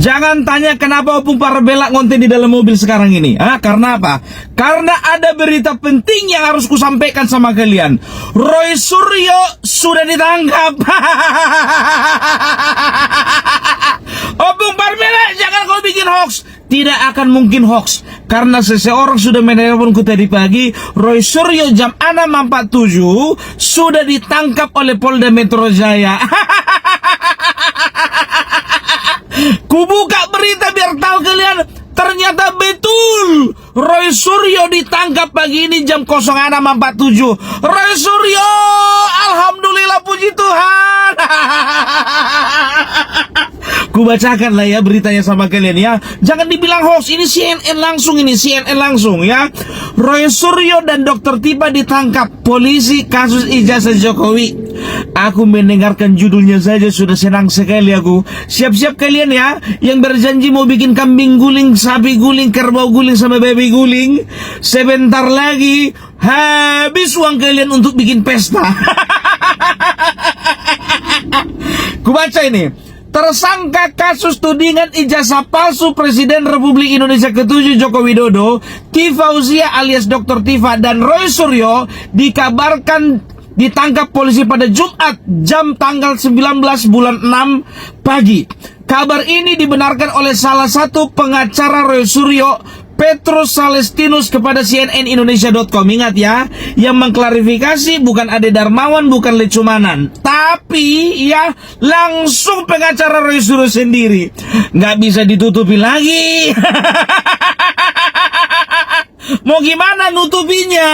Jangan tanya kenapa Opung Parbela ngonten di dalam mobil sekarang ini. Karena apa? Karena ada berita penting yang harus kusampaikan sama kalian. Roy Suryo sudah ditangkap. Opung Parbela, jangan kau bikin hoax. Tidak akan mungkin hoax, karena seseorang sudah menelponku tadi pagi. Roy Suryo jam 6.47 sudah ditangkap oleh Polda Metro Jaya. Kubuka berita biar tahu kalian, ternyata betul Roy Suryo ditangkap pagi ini jam 06.47. Roy Suryo, alhamdulillah, puji Tuhan. Kubacakan lah ya beritanya sama kalian ya. Jangan dibilang hoax, ini CNN langsung ya. Roy Suryo dan Dr. Tipa ditangkap polisi kasus ijazah Jokowi. Aku mendengarkan judulnya saja sudah senang sekali aku. Siap-siap kalian ya, yang berjanji mau bikin kambing guling, sapi guling, kerbau guling, sama baby guling. Sebentar lagi habis uang kalian untuk bikin pesta. Kubaca ini. Tersangka kasus tudingan ijazah palsu Presiden Republik Indonesia ke-7 Joko Widodo, Ti Fauzia alias Dr. Tifa dan Roy Suryo dikabarkan ditangkap polisi pada Jumat jam tanggal 19 bulan 6 pagi. Kabar ini dibenarkan oleh salah satu pengacara Roy Suryo, Petrus Salestinus, kepada CNNindonesia.com. Ingat ya, yang mengklarifikasi bukan Ade Darmawan, bukan Lecumanan, tapi ya langsung pengacara Roy Suryo sendiri. Nggak bisa ditutupi lagi. Mau gimana nutupinya?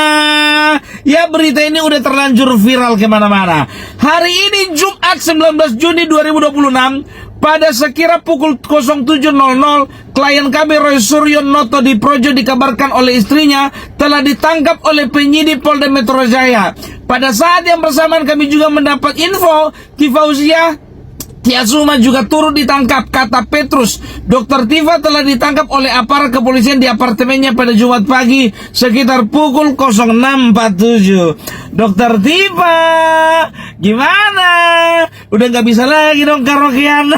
Ya, berita ini udah terlanjur viral kemana-mana. Hari ini Jumat 19 Juni 2026 pada sekira pukul 07.00, klien kami Roy Suryo Noto di Projo dikabarkan oleh istrinya telah ditangkap oleh penyidik Polda Metro Jaya. Pada saat yang bersamaan kami juga mendapat info Ti Fauzia Tiasuma juga turut ditangkap. Kata Petrus, Dr. Tifa telah ditangkap oleh aparat kepolisian di apartemennya pada Jumat pagi sekitar pukul 06.47. Dr. Tifa, gimana? Udah gak bisa lagi dong karaokean.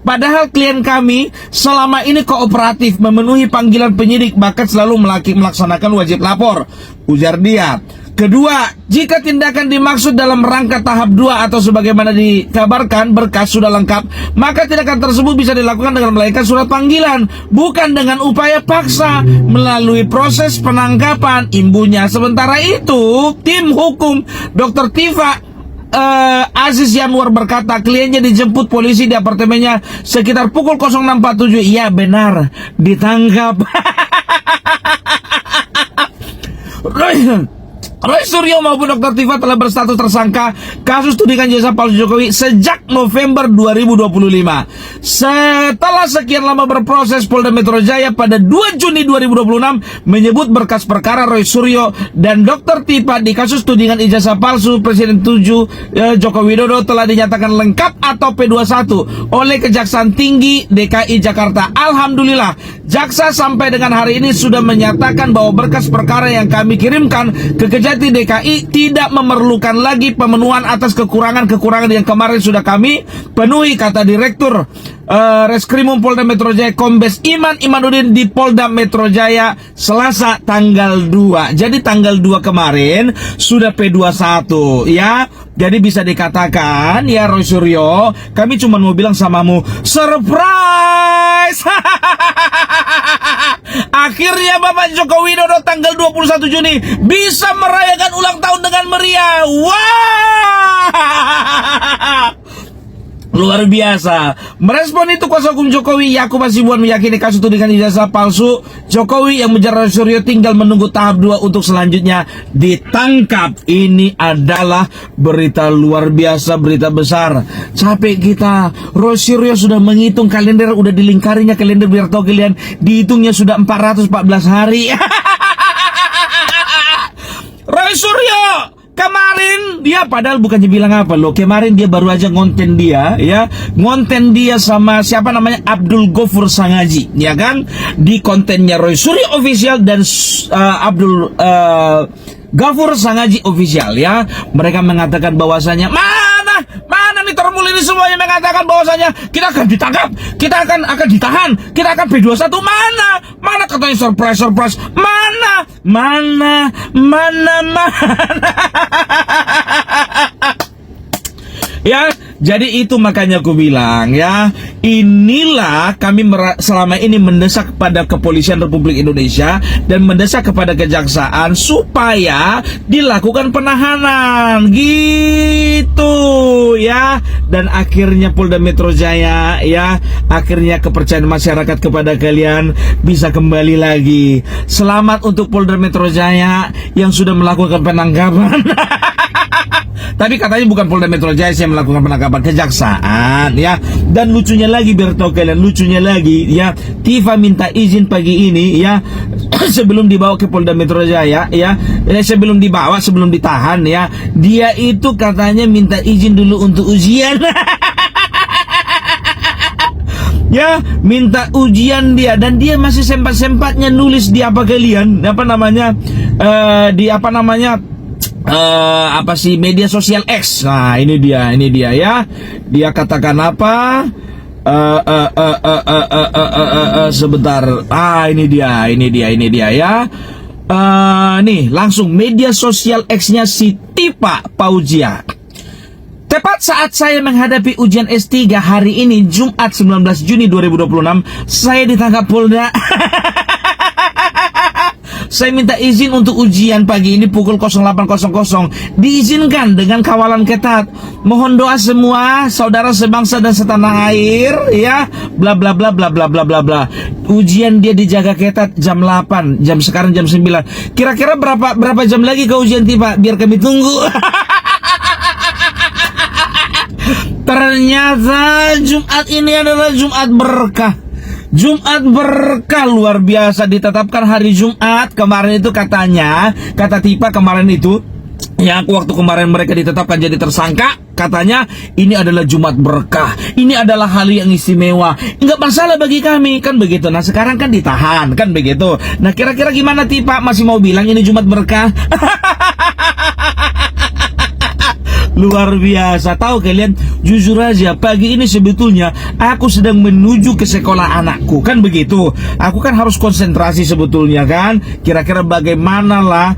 Padahal klien kami selama ini kooperatif, memenuhi panggilan penyidik, bahkan selalu melaksanakan wajib lapor, ujar dia. Kedua, jika tindakan dimaksud dalam rangka tahap 2 atau sebagaimana dikabarkan berkas sudah lengkap, maka tindakan tersebut bisa dilakukan dengan melahirkan surat panggilan, bukan dengan upaya paksa melalui proses penangkapan imbunya. Sementara itu, tim hukum Dr. Tifa Aziz Yanwar berkata kliennya dijemput polisi di apartemennya sekitar pukul 06.47. Iya benar, ditangkap. Roy Suryo maupun Dr. Tifa telah berstatus tersangka kasus tudingan jasa palsu Jokowi sejak November 2025. Setelah sekian lama berproses, Polda Metro Jaya pada 2 Juni 2026 menyebut berkas perkara Roy Suryo dan Dr. Tifa di kasus tudingan ijazah palsu Presiden 7 Joko Widodo telah dinyatakan lengkap atau P21 oleh Kejaksaan Tinggi DKI Jakarta. Alhamdulillah, jaksa sampai dengan hari ini sudah menyatakan bahwa berkas perkara yang kami kirimkan ke Kejati DKI tidak memerlukan lagi pemenuhan atas kekurangan-kekurangan yang kemarin sudah kami penuhi, kata Direktur Reskrimum Polda Metro Jaya Kombes Iman Imanuddin di Polda Metro Jaya Selasa tanggal 2. Jadi tanggal 2 kemarin sudah P21 ya. Jadi bisa dikatakan ya Roy Suryo, kami cuma mau bilang samamu, surprise. Akhirnya Bapak Joko Widodo tanggal 21 Juni bisa merayakan ulang tahun dengan meriah. Wah! Luar biasa. Merespon itu kuasa hukum Jokowi Yakub Hasibuan meyakini kasus tudingan ijazah palsu Jokowi yang menjerat Roy Suryo tinggal menunggu tahap 2 untuk selanjutnya ditangkap. Ini adalah berita luar biasa, berita besar. Capek kita. Roy Suryo sudah menghitung kalender, udah dilingkarinya kalender biar tahu kalian, dihitungnya sudah 414 hari. Roy Suryo kemarin dia padahal bukannya bilang apa loh, kemarin dia baru aja ngonten dia sama siapa namanya Abdul Gofur Sangaji ya kan, di kontennya Roy Suryo official dan Abdul Gofur Sangaji official ya. Mereka mengatakan bahwasanya mana nih termul ini semua semuanya mengatakan bahwasanya kita akan ditangkap, kita akan ditahan, kita akan P21. Mana katanya surprise. Mana. Ya, jadi itu makanya aku bilang ya, inilah kami selama ini mendesak kepada Kepolisian Republik Indonesia dan mendesak kepada Kejaksaan supaya dilakukan penahanan gitu ya. Dan akhirnya Polda Metro Jaya ya, akhirnya kepercayaan masyarakat kepada kalian bisa kembali lagi. Selamat untuk Polda Metro Jaya yang sudah melakukan penangkapan. Tapi katanya bukan Polda Metro Jaya yang melakukan penangkapan, Kejaksaan ya. Dan lucunya lagi, biar tahu kalian, lucunya lagi ya, Tifa minta izin pagi ini ya sebelum dibawa ke Polda Metro Jaya ya, sebelum ditahan ya, dia itu katanya minta izin dulu untuk ujian. Ya, minta ujian dia, dan dia masih sempat-sempatnya nulis di media sosial X. Nah, ini dia ya. Dia katakan apa? Sebentar. Ini dia ya. Nih, langsung media sosial X-nya si Tifa Fauzia. Tepat saat saya menghadapi ujian S3 hari ini, Jumat 19 Juni 2026, saya ditangkap Polda. Saya minta izin untuk ujian pagi ini pukul 08.00. Diizinkan dengan kawalan ketat. Mohon doa semua saudara sebangsa dan setanah air ya. Bla bla bla bla bla bla bla bla. Ujian dia dijaga ketat jam 8, sekarang jam 9. Kira-kira berapa jam lagi ke ujian Tifa? Biar kami tunggu. Ternyata Jumat ini adalah Jumat berkah. Jumat berkah luar biasa, ditetapkan hari Jumat. Kemarin itu kata Tifa kemarin itu ya, waktu kemarin mereka ditetapkan jadi tersangka, katanya ini adalah Jumat berkah, ini adalah hal yang istimewa, nggak masalah bagi kami, kan begitu. Nah sekarang kan ditahan, kan begitu. Nah kira-kira gimana Tifa, masih mau bilang ini Jumat berkah? Luar biasa. Tahu kalian, jujur aja pagi ini sebetulnya aku sedang menuju ke sekolah anakku, kan begitu. Aku kan harus konsentrasi sebetulnya kan, kira-kira bagaimana lah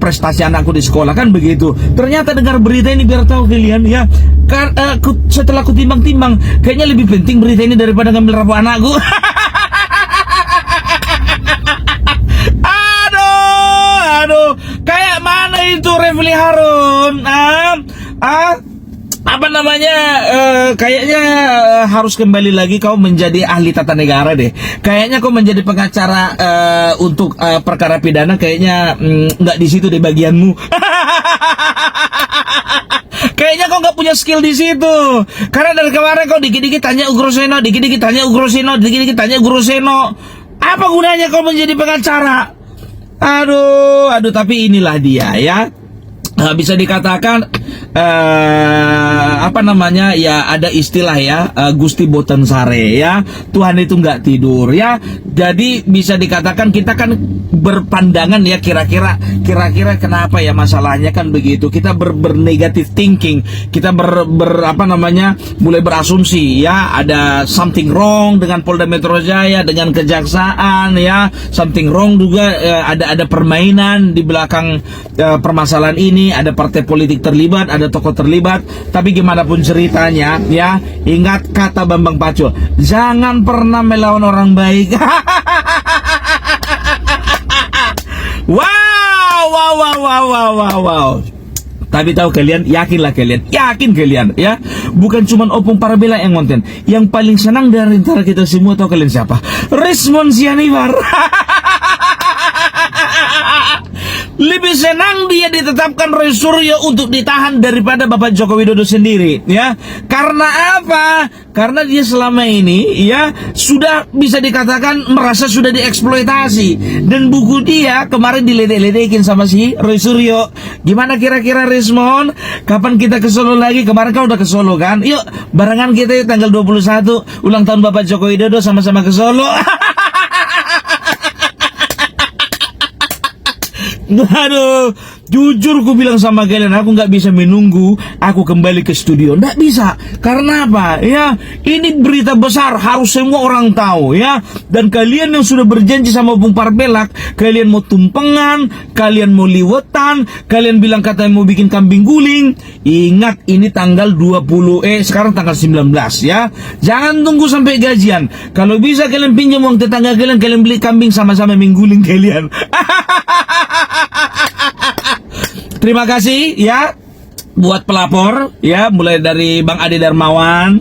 prestasi anakku di sekolah, kan begitu. Ternyata dengar berita ini, biar tahu kalian ya, setelah aku timbang-timbang, kayaknya lebih penting berita ini daripada ngambil rapor anakku. Aduh, kayak mana itu Refli Harun? Kayaknya harus kembali lagi kau menjadi ahli tata negara deh. Kayaknya kau menjadi pengacara untuk perkara pidana, kayaknya nggak di situ deh bagianmu. Kayaknya kau nggak punya skill di situ. Karena dari kemarin kau dikit-dikit tanya Ugroseno, dikit-dikit tanya Ugroseno. Apa gunanya kau menjadi pengacara? Aduh, tapi inilah dia ya. Bisa dikatakan ya, ada istilah ya, Gusti Boten Sare ya, Tuhan itu nggak tidur ya. Jadi bisa dikatakan kita kan berpandangan ya, kira-kira kenapa ya masalahnya, kan begitu. Kita bernegatif thinking, kita mulai berasumsi ya, ada something wrong dengan Polda Metro Jaya, dengan Kejaksaan ya, something wrong juga, ada permainan di belakang permasalahan ini, ada partai politik terlibat, ada tokoh terlibat. Tapi gimana pun ceritanya ya, ingat kata Bambang Pacul, jangan pernah melawan orang baik. Wow. Tapi tahu kalian, yakin kalian ya, bukan cuman Opung Parabela yang konten. Yang paling senang dari antara kita semua, tahu kalian siapa? Rizwan Sianibar. Lebih senang dia ditetapkan Roy Suryo untuk ditahan daripada Bapak Joko Widodo sendiri ya. Karena apa? Karena dia selama ini ya sudah bisa dikatakan merasa sudah dieksploitasi, dan buku dia kemarin diledek-ledekin sama si Roy Suryo. Gimana kira-kira Rizmon? Kapan kita ke Solo lagi? Kemarin kau udah ke Solo kan? Yuk barengan kita tanggal 21 ulang tahun Bapak Joko Widodo, sama-sama ke Solo. Aduh, jujur ku bilang sama kalian, aku nggak bisa menunggu aku kembali ke studio. Nggak bisa. Karena apa? Ya, ini berita besar, harus semua orang tahu ya. Dan kalian yang sudah berjanji sama Opung Parbelak, kalian mau tumpengan, kalian mau liwetan, kalian bilang katanya mau bikin kambing guling. Ingat, ini tanggal 20, sekarang tanggal 19 ya. Jangan tunggu sampai gajian. Kalau bisa kalian pinjam uang tetangga kalian, kalian beli kambing sama-sama mengguling kalian. Terima kasih ya buat pelapor ya, mulai dari Bang Ade Darmawan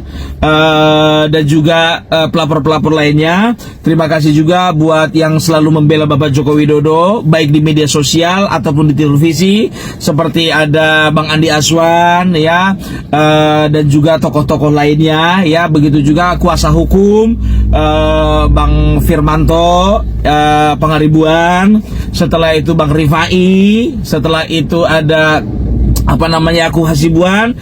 dan juga pelapor-pelapor lainnya. Terima kasih juga buat yang selalu membela Bapak Joko Widodo, baik di media sosial ataupun di televisi, seperti ada Bang Andi Aswan ya, dan juga tokoh-tokoh lainnya ya. Begitu juga kuasa hukum Bang Firmanto Pangaribuan, setelah itu Bang Rifai, setelah itu ada aku Hasibuan,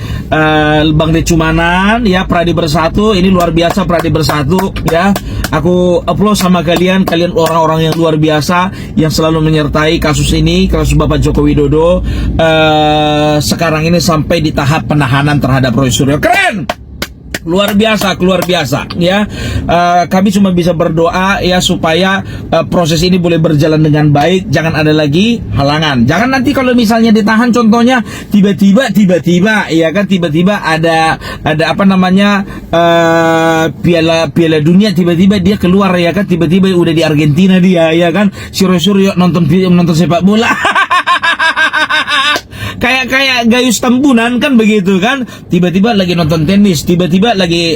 Bang Decumanan ya, Pradi Bersatu. Ini luar biasa, Pradi Bersatu ya. Aku applause sama kalian orang-orang yang luar biasa yang selalu menyertai kasus ini, kasus Bapak Joko Widodo sekarang ini sampai di tahap penahanan terhadap Roy Suryo. Keren! Luar biasa ya. Kami cuma bisa berdoa ya supaya proses ini boleh berjalan dengan baik, jangan ada lagi halangan. Jangan nanti kalau misalnya ditahan, contohnya tiba-tiba ya kan, tiba-tiba ada Piala Dunia, tiba-tiba dia keluar ya kan, tiba-tiba udah di Argentina dia ya kan, si Roy Suryo nonton sepak bola. Kayak Gayus Tambunan kan begitu kan, tiba-tiba lagi nonton tenis, tiba-tiba lagi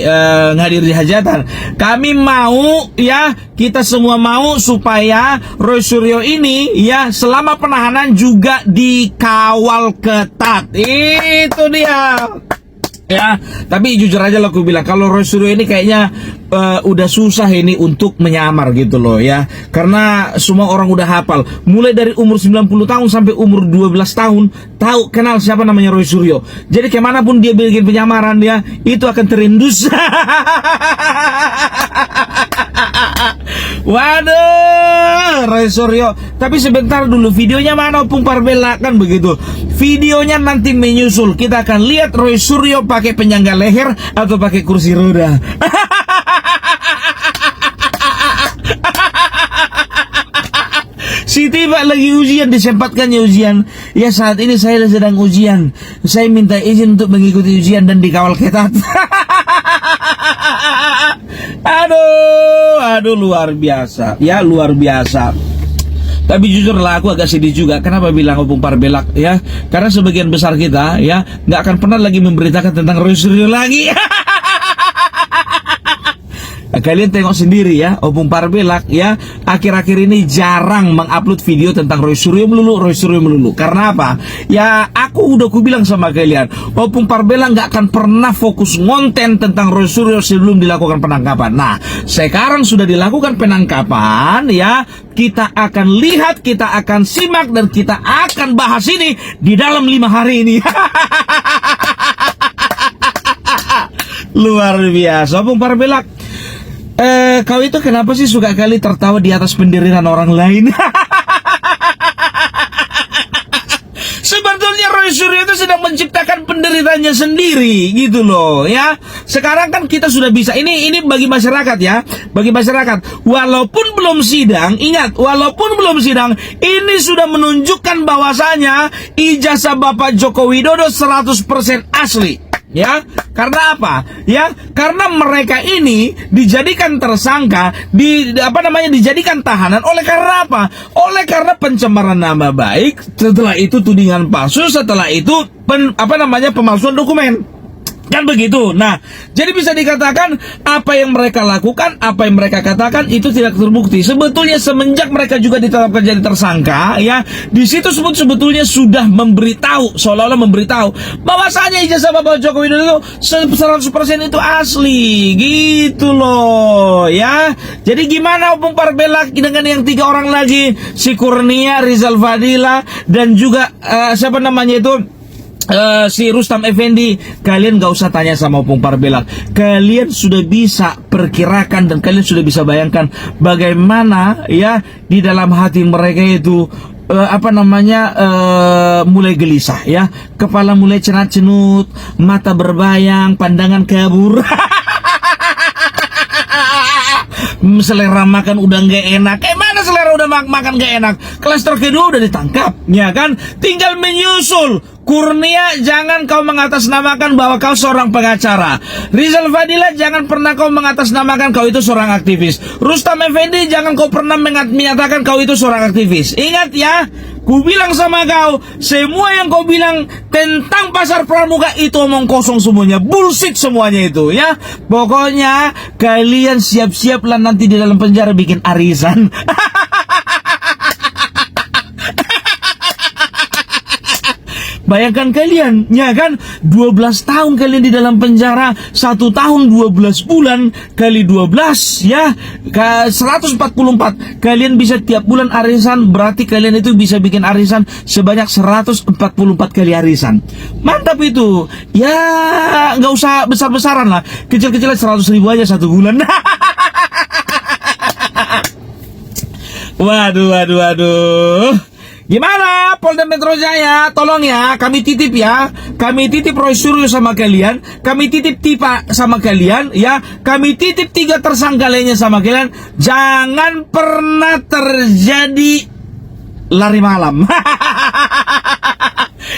ngadir di hajatan. Kami mau ya, kita semua mau supaya Roy Suryo ini ya selama penahanan juga dikawal ketat. Itu dia ya. Tapi jujur aja lah aku bilang, kalau Roy Suryo ini kayaknya udah susah ini untuk menyamar gitu loh ya, karena semua orang udah hafal, mulai dari umur 90 tahun sampai umur 12 tahun tahu kenal siapa namanya Roy Suryo. Jadi kemanapun dia bikin penyamaran ya, itu akan terendus. Waduh, Roy Suryo. Tapi sebentar dulu, videonya mana Opung Parbelak kan begitu. Videonya nanti menyusul. Kita akan lihat Roy Suryo pakai penyangga leher atau pakai kursi roda. Si tiba lagi ujian, disempatkannya ujian. Ya, saat ini saya sedang ujian. Saya minta izin untuk mengikuti ujian dan dikawal ketat. Aduh, luar biasa. Ya, luar biasa. Tapi jujur lah, aku agak sedih juga. Kenapa bilang Opung Parbelak ya? Karena sebagian besar kita ya nggak akan pernah lagi memberitakan tentang Roy Suryo lagi. Kalian tengok sendiri ya, Opung Parbelak ya akhir-akhir ini jarang mengupload video tentang Roy Suryo melulu. Karena apa? Ya aku udah bilang sama kalian, Opung Parbelak nggak akan pernah fokus ngonten tentang Roy Suryo sebelum dilakukan penangkapan. Nah, sekarang sudah dilakukan penangkapan ya, kita akan lihat, kita akan simak, dan kita akan bahas ini di dalam 5 hari ini. Luar biasa, Opung Parbelak. Kau itu kenapa sih suka kali tertawa di atas penderitaan orang lain? Sebetulnya Roy Suryo itu sedang menciptakan penderitaannya sendiri gitu loh ya. Sekarang kan kita sudah bisa, ini bagi masyarakat ya, bagi masyarakat, walaupun belum sidang, ingat, walaupun belum sidang, ini sudah menunjukkan bahwasanya ijazah Bapak Joko Widodo 100% asli. Ya, karena apa? Ya, karena mereka ini dijadikan tersangka, dijadikan tahanan oleh karena apa? Oleh karena pencemaran nama baik, setelah itu tudingan palsu, setelah itu pemalsuan dokumen. Kan begitu. Nah, jadi bisa dikatakan apa yang mereka lakukan, apa yang mereka katakan itu tidak terbukti. Sebetulnya semenjak mereka juga ditetapkan jadi tersangka, ya, di situ sebetulnya sudah memberitahu, seolah-olah memberitahu bahwasanya ijazah Bapak Joko Widodo 100% itu asli, gitu loh, ya. Jadi gimana Opung Parbelak dengan yang 3 orang lagi, si Kurnia, Rizal Fadila, dan juga siapa namanya itu, si Rustam Effendi. Kalian gak usah tanya sama Opung Parbelak, kalian sudah bisa perkirakan dan kalian sudah bisa bayangkan bagaimana ya di dalam hati mereka itu mulai gelisah ya, kepala mulai cenut-cenut, mata berbayang, pandangan kabur. Selera makan udah nggak enak. Mana selera udah makan nggak enak? Klaster kedua udah ditangkap, ya kan? Tinggal menyusul. Kurnia, jangan kau mengatasnamakan bahwa kau seorang pengacara. Rizal Fadila, jangan pernah kau mengatasnamakan kau itu seorang aktivis. Rustam Effendi, jangan kau pernah menyatakan kau itu seorang aktivis. Ingat ya, ku bilang sama kau, semua yang kau bilang tentang pasar pramuka itu omong kosong semuanya, bullshit semuanya itu ya. Pokoknya kalian siap-siaplah nanti di dalam penjara bikin arisan. Bayangkan kalian, ya kan, 12 tahun kalian di dalam penjara, 1 tahun 12 bulan kali 12 ya, 144. Kalian bisa tiap bulan arisan, berarti kalian itu bisa bikin arisan sebanyak 144 kali arisan. Mantap itu. Ya, nggak usah besar-besaran lah, kecil-kecilan 100.000 aja 1 bulan. Waduh. Gimana Polda Metro Jaya? Tolong ya, kami titip Roy Suryo sama kalian, kami titip Tipa sama kalian ya, kami titip 3 tersangka lainnya sama kalian. Jangan pernah terjadi lari malam.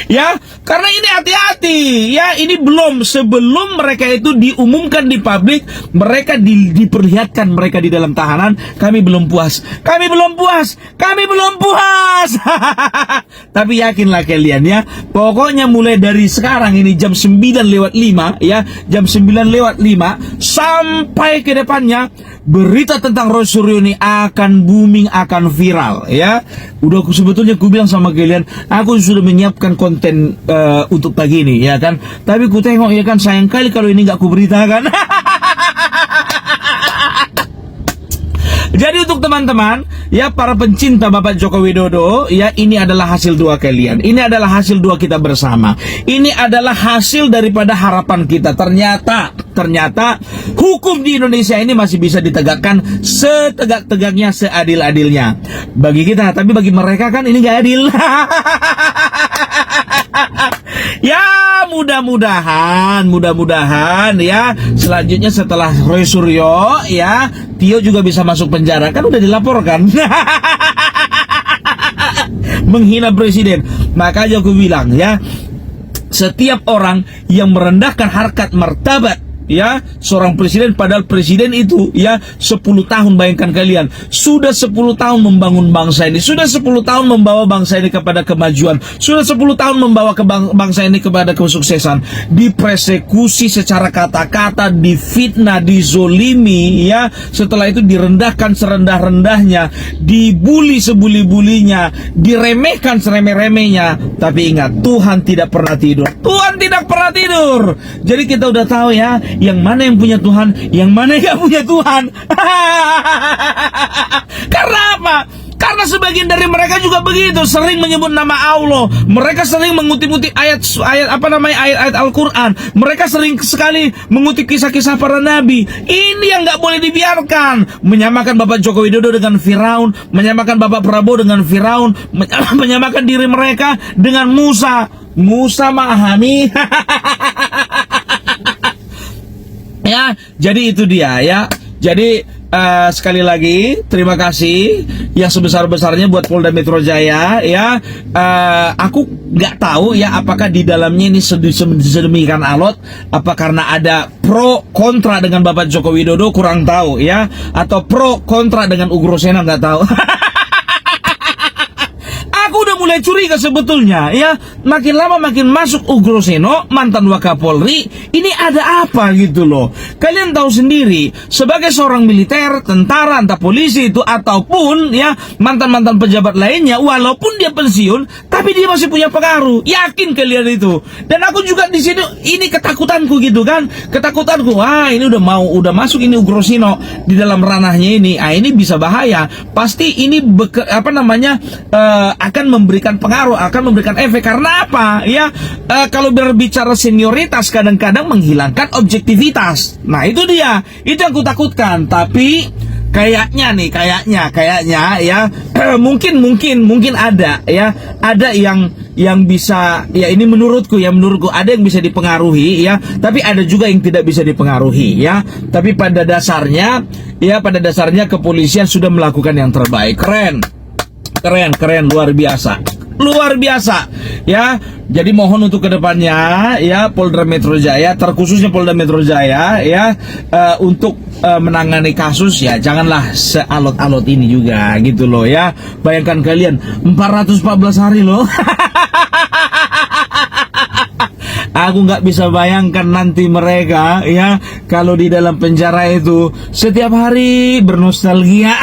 Ya, karena ini hati-hati ya, ini sebelum mereka itu diumumkan di publik, mereka diperlihatkan mereka di dalam tahanan, kami belum puas. Tapi yakinlah kalian ya, pokoknya mulai dari sekarang ini jam 9:05 ya, jam 9:05 sampai ke depannya, berita tentang Roy Suryo ini akan booming, akan viral ya. Sebetulnya aku bilang sama kalian, aku sudah menyiapkan konten untuk pagi ini ya kan. Tapi ku tengok ya kan, sayang kali kalau ini nggak ku beritakan. Jadi untuk teman-teman ya, para pencinta Bapak Joko Widodo ya, ini adalah hasil doa kalian. Ini adalah hasil doa kita bersama. Ini adalah hasil daripada harapan kita. Ternyata hukum di Indonesia ini masih bisa ditegakkan setegak-tegaknya, seadil-adilnya. Bagi kita, tapi bagi mereka kan ini gak adil. Ya, mudah-mudahan ya, selanjutnya setelah Roy Suryo ya, Tio juga bisa masuk penjara, kan udah dilaporkan. Menghina presiden. Makanya aku bilang ya, setiap orang yang merendahkan harkat martabat ya seorang presiden, padahal presiden itu ya 10 tahun, bayangkan kalian, sudah 10 tahun membangun bangsa ini, sudah 10 tahun membawa bangsa ini kepada kemajuan, sudah 10 tahun membawa bangsa ini kepada kesuksesan, dipersekusi secara kata-kata, difitnah, dizolimi ya, setelah itu direndahkan serendah-rendahnya, dibuli sebuli-bulinya, diremehkan seremeh-remehnya. Tapi ingat, Tuhan tidak pernah tidur. Jadi kita udah tahu ya, yang mana yang punya Tuhan, yang mana yang gak punya Tuhan. Karena apa? Karena sebagian dari mereka juga begitu, sering menyebut nama Allah. Mereka sering mengutip-utip ayat Al-Quran. Mereka sering sekali mengutip kisah-kisah para nabi. Ini yang gak boleh dibiarkan. Menyamakan Bapak Joko Widodo dengan Firaun, menyamakan Bapak Prabowo dengan Firaun, menyamakan diri mereka dengan Musa memahami. Ya, jadi itu dia ya. Jadi sekali lagi terima kasih yang sebesar-besarnya buat Polda Metro Jaya ya. Aku nggak tahu ya apakah di dalamnya ini sedemikian alot, apa karena ada pro kontra dengan Bapak Joko Widodo, kurang tahu ya, atau pro kontra dengan Ugrosena, nggak tahu. Aku udah mulai curiga sebetulnya ya, makin lama makin masuk Ugroseno, mantan Wakapolri, ini ada apa gitu loh. Kalian tahu sendiri, sebagai seorang militer, tentara, entah polisi itu ataupun ya mantan-mantan pejabat lainnya, walaupun dia pensiun, tapi dia masih punya pengaruh. Yakin kalian itu? Dan aku juga di sini, ini ketakutanku gitu kan, ketakutanku, ini udah masuk ini Ugroseno di dalam ranahnya ini, ini bisa bahaya. Pasti ini akan memberikan pengaruh, akan memberikan efek. Karena apa? Ya, kalau berbicara senioritas kadang-kadang menghilangkan objektivitas. Nah, itu dia. Itu yang aku takutkan. Tapi kayaknya ya mungkin ada ya, ada yang bisa ya, ini menurutku ada yang bisa dipengaruhi ya, tapi ada juga yang tidak bisa dipengaruhi ya. Tapi pada dasarnya kepolisian sudah melakukan yang terbaik. Keren, luar biasa ya. Jadi mohon untuk kedepannya ya, Polda Metro Jaya, terkhususnya Polda Metro Jaya ya, untuk menangani kasus ya janganlah sealot-alot ini juga gitu loh ya. Bayangkan kalian 414 hari loh. Aku nggak bisa bayangkan nanti mereka ya, kalau di dalam penjara itu setiap hari bernostalgia.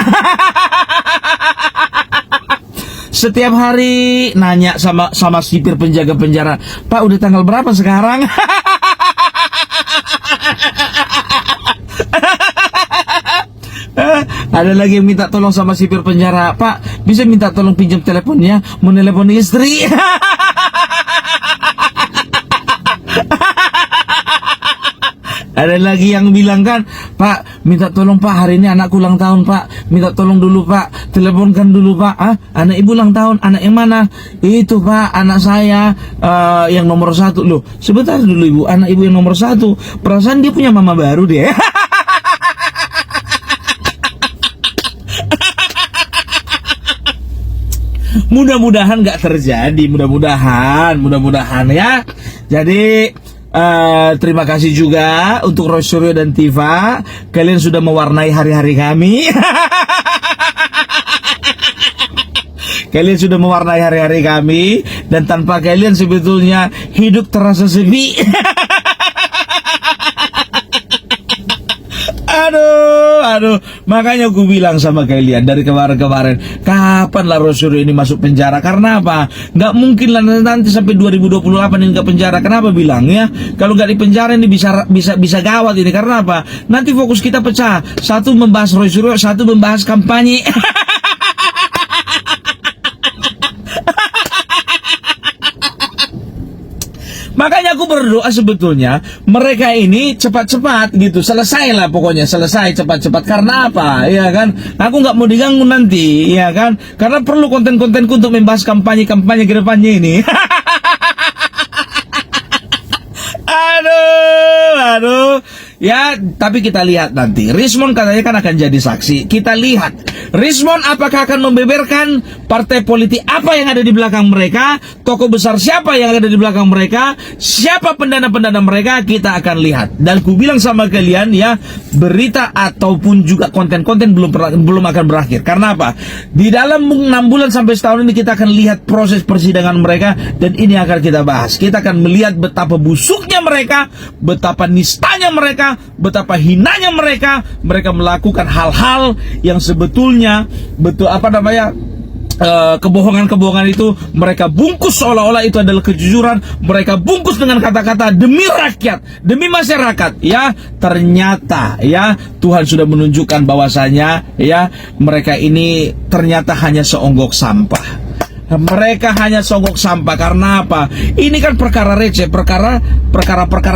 Setiap hari nanya sama sipir penjaga penjara, "Pak, udah tanggal berapa sekarang?" Ada lagi yang minta tolong sama sipir penjara, "Pak, bisa minta tolong pinjam teleponnya, mau telepon istri." Ada lagi yang bilang kan, "Pak, minta tolong Pak, hari ini anakku ulang tahun Pak, minta tolong dulu Pak, teleponkan dulu Pak." Anak ibu ulang tahun, anak yang mana? Itu Pak, anak saya yang nomor 1. Loh, sebentar dulu ibu, anak ibu yang nomor 1, perasaan dia punya mama baru deh. Mudah-mudahan nggak terjadi, mudah-mudahan ya. Jadi terima kasih juga untuk Roy Suryo dan Tifa. Kalian sudah mewarnai hari-hari kami. Kalian sudah mewarnai hari-hari kami, dan tanpa kalian sebetulnya hidup terasa sepi. Aduh, makanya aku bilang sama kalian dari kemarin-kemarin, kapan lah Roy Suryo ini masuk penjara? Karena apa? Nggak mungkin lah nanti sampai 2028 ini ke penjara. Kenapa bilang ya? Kalau nggak di penjara ini bisa gawat ini. Karena apa? Nanti fokus kita pecah. Satu membahas Roy Suryo, satu membahas kampanye. Makanya aku berdoa sebetulnya mereka ini cepat-cepat gitu, selesai lah pokoknya, selesai cepat-cepat. Karena apa? Ya kan? Aku nggak mau diganggu nanti, ya kan? Karena perlu konten-kontenku untuk membahas kampanye ke depannya ini. Aduh. Ya, tapi kita lihat nanti. Rismond katanya kan akan jadi saksi. Kita lihat Rismond apakah akan membeberkan partai politik apa yang ada di belakang mereka, tokoh besar siapa yang ada di belakang mereka, siapa pendana-pendana mereka, kita akan lihat. Dan ku bilang sama kalian ya, berita ataupun juga konten-konten belum akan berakhir. Karena apa? Di dalam 6 bulan sampai setahun ini kita akan lihat proses persidangan mereka, dan ini akan kita bahas. Kita akan melihat betapa busuknya mereka, betapa nistanya mereka, betapa hinanya mereka melakukan hal-hal yang sebetulnya kebohongan-kebohongan itu mereka bungkus seolah-olah itu adalah kejujuran. Mereka bungkus dengan kata-kata demi rakyat, demi masyarakat. Ya, ternyata ya Tuhan sudah menunjukkan bahwasanya ya mereka ini ternyata hanya seonggok sampah. Mereka hanya sogok sampah. Karena apa? Ini kan perkara receh, perkara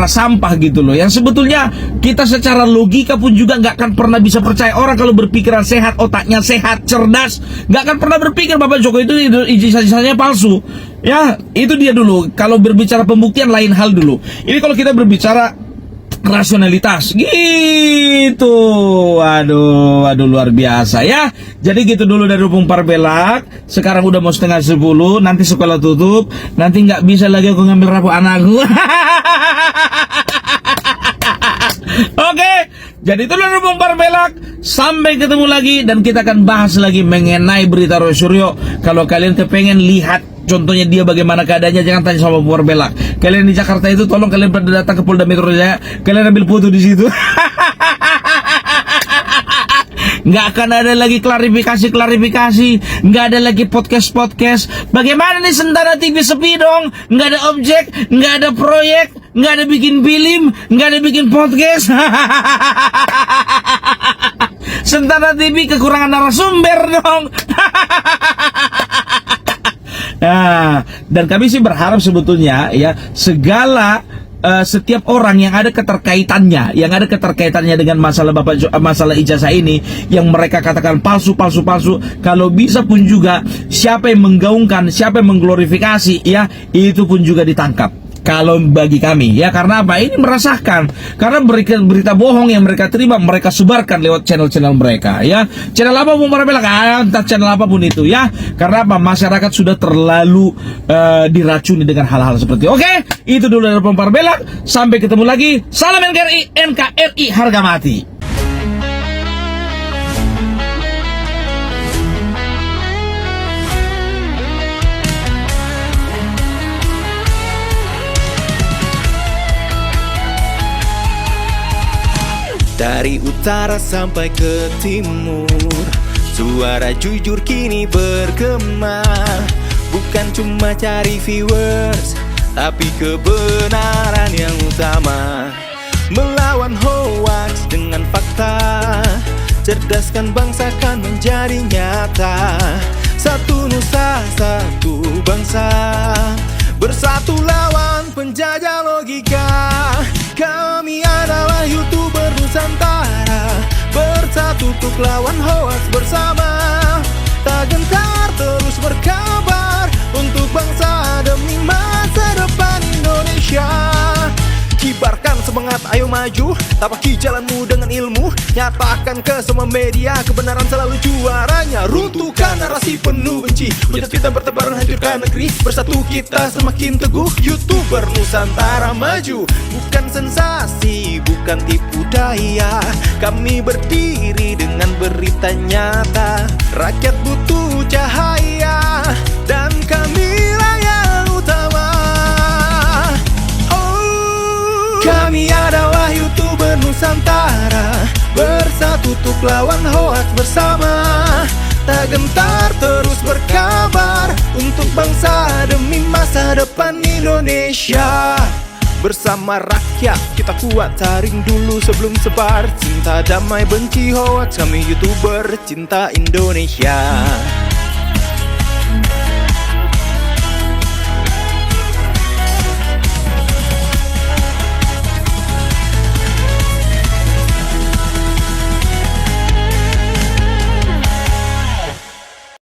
sampah gitu loh, yang sebetulnya kita secara logika pun juga nggak akan pernah bisa percaya. Orang kalau berpikiran sehat, otaknya sehat, cerdas, nggak akan pernah berpikir Bapak Jokowi itu ijazahnya palsu. Ya, itu dia dulu. Kalau berbicara pembuktian lain hal dulu. Ini kalau kita berbicara rasionalitas gitu. Aduh luar biasa ya. Jadi gitu dulu dari Opung Parbelak. Sekarang udah mau 9:30, nanti sekolah tutup, nanti nggak bisa lagi aku ngambil rapor anakku. Oke, jadi itu dari Opung Parbelak. Sampai ketemu lagi, dan kita akan bahas lagi mengenai berita Roy Suryo. Kalau kalian kepengen lihat contohnya dia bagaimana keadaannya, jangan tanya sama Parbelak. Kalian di Jakarta itu tolong kalian pada datang ke Polda Metro Jaya, kalian ambil foto di situ. Nggak akan ada lagi klarifikasi, nggak ada lagi podcast. Bagaimana nih Sentana TV sepi dong? Nggak ada objek, nggak ada proyek, nggak ada bikin film, nggak ada bikin podcast. Sentana TV kekurangan narasumber dong. Nah, dan kami sih berharap sebetulnya ya segala setiap orang yang ada keterkaitannya dengan masalah ijazah ini, yang mereka katakan palsu, kalau bisa pun juga siapa yang menggaungkan, siapa yang mengglorifikasi, ya itu pun juga ditangkap. Kalau bagi kami, ya, karena apa? Ini meresahkan. Karena berita bohong yang mereka terima, mereka sebarkan lewat channel-channel mereka, ya. Channel apa pun mereka bilang, entah channel apapun itu, ya. Karena apa? Masyarakat sudah terlalu diracuni dengan hal-hal seperti itu. Oke, itu dulu dari Pompar Belak. Sampai ketemu lagi. Salam NKRI, harga mati. Dari utara sampai ke timur, suara jujur kini bergema. Bukan cuma cari viewers, tapi kebenaran yang utama. Melawan hoax dengan fakta, cerdaskan bangsa kan menjadi nyata. Satu nusa, satu bangsa, bersatu lawan penjajah logika. Kami adalah YouTuber Nusantara, bersatu untuk lawan hoax bersama. Tak gentar terus berkabar untuk bangsa demi masa depan Indonesia. Kibarkan semangat, ayo maju, tapaki jalanmu dengan ilmu. Nyatakan ke semua media, kebenaran selalu juaranya. Runtuhkan narasi penuh benci, hujat fitnah bertebaran, hancurkan negeri. Bersatu kita semakin teguh, YouTuber Nusantara maju. Bukan sensasi, bukan tipu daya, kami berdiri dengan berita nyata. Rakyat butuh cahaya, dan kamilah yang utama. Kami adalah YouTuber Nusantara, bersatu untuk lawan hoax bersama. Tak gentar terus berkabar untuk bangsa demi masa depan Indonesia. Bersama rakyat kita kuat, saring dulu sebelum sebar. Cinta damai benci hoax, kami YouTuber cinta Indonesia.